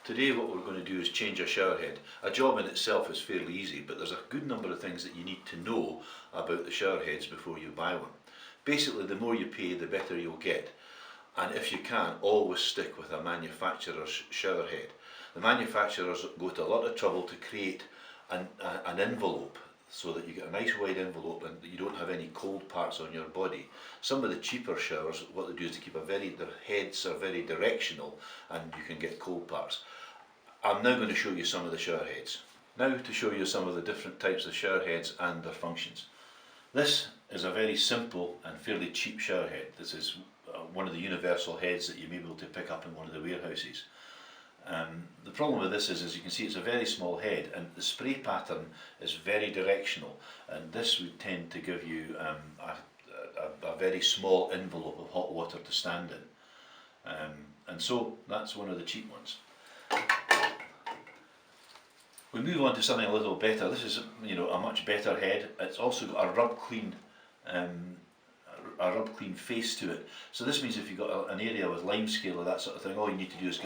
Today what we're going to do is change a shower head. A job in itself is fairly easy, but there's a good number of things that you need to know about the shower heads before you buy one. Basically, the more you pay, the better you'll get. And if you can, always stick with a manufacturer's shower head. The manufacturers go to a lot of trouble to create an envelope so that you get a nice wide envelope and you don't have any cold parts on your body. Some of the cheaper showers, what they do is to keep their heads are very directional and you can get cold parts. I'm now going to show you some of the shower heads. Now to show you some of the different types of shower heads and their functions. This is a very simple and fairly cheap shower head. This is one of the universal heads that you may be able to pick up in one of the warehouses. The problem with this is, as you can see, it's a very small head and the spray pattern is very directional, and this would tend to give you a very small envelope of hot water to stand in, and so that's one of the cheap ones. We move on to something a little better. This is, a much better head. It's also got a rub clean face to it. So this means if you've got an area with limescale or that sort of thing, all you need to do is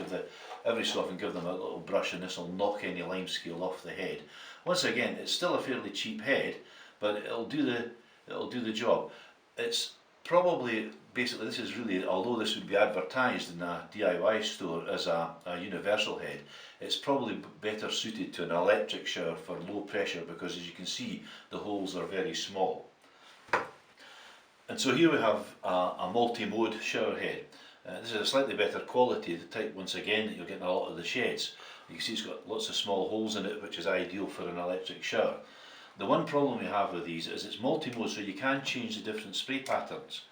every so often give them a little brush, and this will knock any limescale off the head. Once again, it's still a fairly cheap head, but it'll do the job. It's probably, basically, this is really, although this would be advertised in a DIY store as a universal head, it's probably better suited to an electric shower for low pressure, because as you can see, the holes are very small. And so here we have a multi-mode shower head. This is a slightly better quality, the type, once again, that you'll get in a lot of the sheds. You can see it's got lots of small holes in it, which is ideal for an electric shower. The one problem you have with these is it's multi-mode, so you can change the different spray patterns.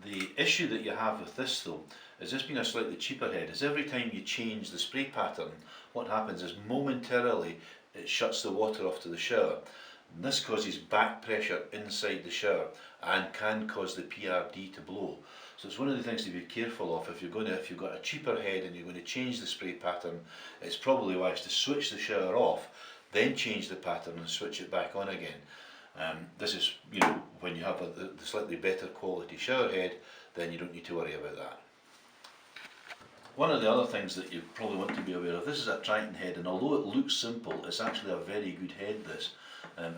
The issue that you have with this though, is this being a slightly cheaper head, is every time you change the spray pattern, what happens is momentarily it shuts the water off to the shower. And this causes back pressure inside the shower and can cause the PRD to blow. So it's one of the things to be careful of. If you've got a cheaper head and you're going to change the spray pattern, it's probably wise to switch the shower off, then change the pattern and switch it back on again. This is, when you have the slightly better quality shower head, then you don't need to worry about that. One of the other things that you probably want to be aware of, this is a Triton head, and although it looks simple, it's actually a very good head. This it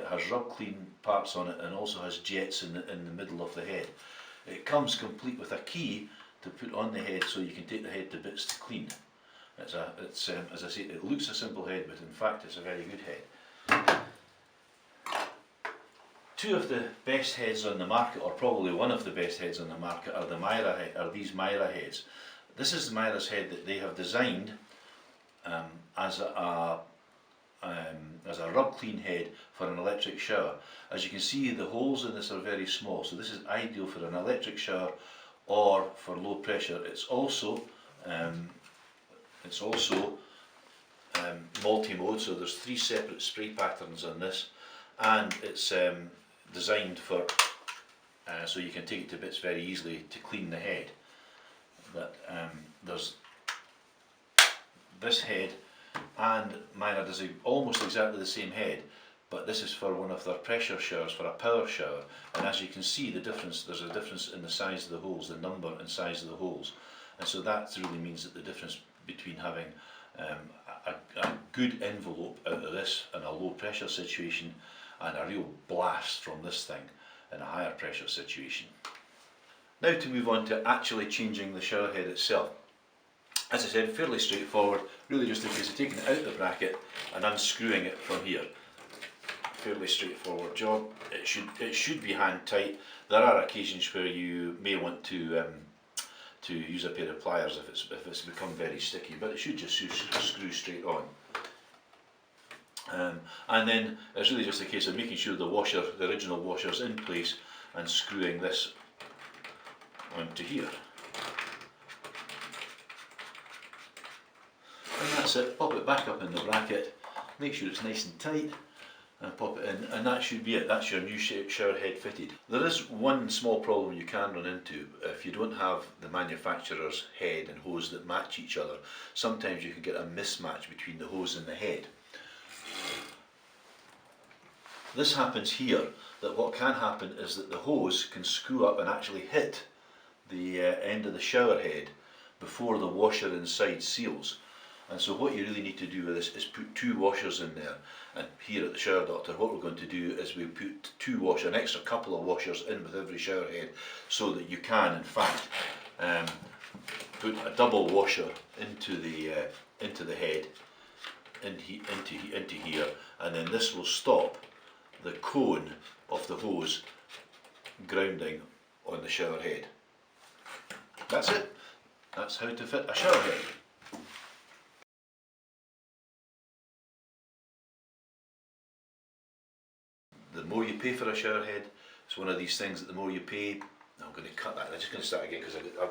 has rub clean parts on it and also has jets in the middle of the head. It comes complete with a key to put on the head so you can take the head to bits to clean. As I say, it looks a simple head, but in fact it's a very good head. Two of the best heads on the market, or probably one of the best heads on the market, are these Myra heads. This is Myra's head that they have designed as a rub clean head for an electric shower. As you can see, the holes in this are very small, so this is ideal for an electric shower or for low pressure. It's also multi-mode, so there's 3 separate spray patterns on this, and it's designed for so you can take it to bits very easily to clean the head. But there's this head, and Myra does almost exactly the same head, but this is for one of their pressure showers, for a power shower, and as you can see the difference, there's a difference in the size of the holes, the number and size of the holes, and so that really means that the difference between having a good envelope out of this in a low pressure situation and a real blast from this thing in a higher pressure situation. Now to move on to actually changing the shower head itself. As I said, fairly straightforward, really just a case of taking it out of the bracket and unscrewing it from here. Fairly straightforward job. It should be hand tight. There are occasions where you may want to use a pair of pliers if it's become very sticky, but it should just screw straight on. And then it's really just a case of making sure the original washer is in place and screwing this onto here. And that's it. Pop it back up in the bracket, make sure it's nice and tight, and pop it in, and that should be it. That's your new shower head fitted. There is one small problem you can run into if you don't have the manufacturer's head and hose that match each other. Sometimes you can get a mismatch between the hose and the head. This happens here, that what can happen is that the hose can screw up and actually hit the end of the shower head before the washer inside seals. And so what you really need to do with this is put 2 washers in there. And here at the Shower Doctor, what we're going to do is we put 2 washers, an extra couple of washers in with every shower head, so that you can, in fact, put a double washer into the head, into here, and then this will stop the cone of the hose grounding on the shower head. That's it. That's how to fit a shower head. The more you pay for a shower head, it's one of these things that the more you pay. I'm going to cut that. I'm just going to start again because I've